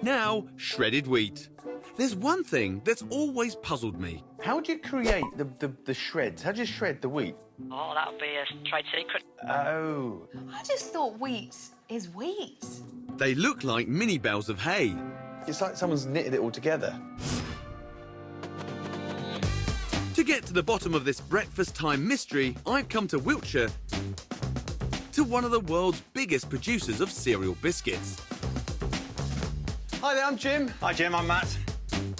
Now, shredded wheat. There's one thing that's always puzzled me. How do you create the shreds? How do you shred the wheat? Oh, that would be a trade secret. Oh. I just thought wheat is wheat. They look like mini bales of hay. It's like someone's knitted it all together. To get to the bottom of this breakfast time mystery, I've come to Wiltshire to one of the world's biggest producers of cereal biscuits. Hi there, I'm Jim. Hi Jim, I'm Matt.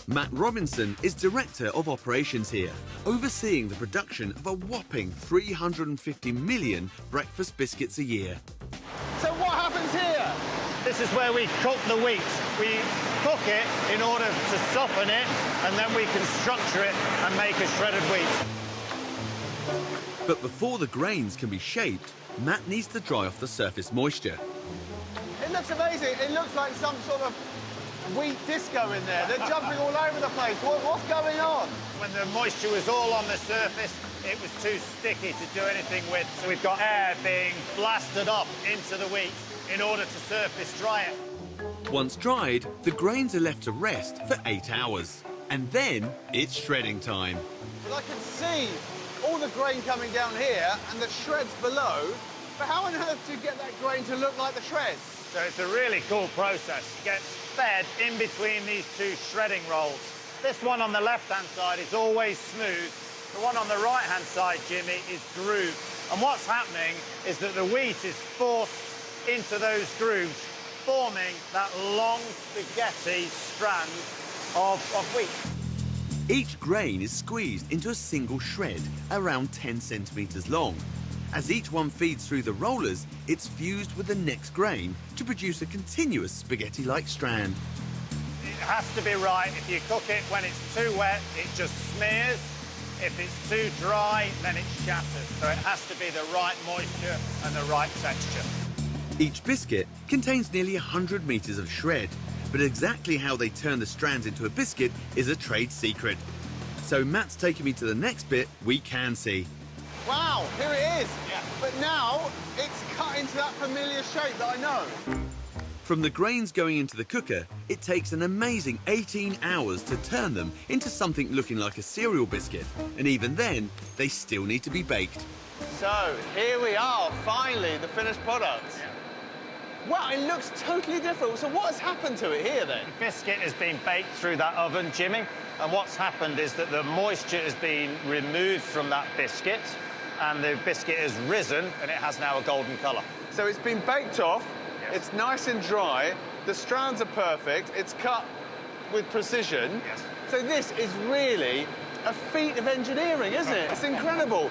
Matt Robinson is Director of Operations here, overseeing the production of a whopping 350 million breakfast biscuits a year. So what happens here? This is where we cook the wheat. We cook it in order to soften it, and then we can structure it and make a shredded wheat. But before the grains can be shaped, Matt needs to dry off the surface moisture. It looks amazing. It looks like some sort of wheat disco in there. They're jumping all over the place. What's going on? When the moisture was all on the surface, it was too sticky to do anything with, so we've got air being blasted up into the wheat in order to surface dry it. Once dried, the grains are left to rest for 8 hours. And then it's shredding time. But I can see all the grain coming down here and the shreds below. But how on earth do you get that grain to look like the shreds? So it's a really cool process. It gets fed in between these two shredding rolls. This one on the left-hand side is always smooth. The one on the right-hand side, Jimmy, is grooved. And what's happening is that the wheat is forced into those grooves, forming that long spaghetti strand of wheat. Each grain is squeezed into a single shred, around 10 centimetres long. As each one feeds through the rollers, it's fused with the next grain to produce a continuous spaghetti-like strand. It has to be right. If you cook it when it's too wet, it just smears. If it's too dry, then it shatters. So it has to be the right moisture and the right texture. Each biscuit contains nearly 100 metres of shred, but exactly how they turn the strands into a biscuit is a trade secret. So Matt's taking me to the next bit we can see. Wow, here it is. Yeah. But now it's cut into that familiar shape that I know. From the grains going into the cooker, it takes an amazing 18 hours to turn them into something looking like a cereal biscuit. And even then, they still need to be baked. So here we are, finally, the finished product. Wow, it looks totally different. So what has happened to it here then? The biscuit has been baked through that oven, Jimmy. And what's happened is that the moisture has been removed from that biscuit, and the biscuit has risen, and it has now a golden colour. So it's been baked off, Yes. it's nice and dry, the strands are perfect, it's cut with precision. Yes. So this is really a feat of engineering, isn't it? It's incredible.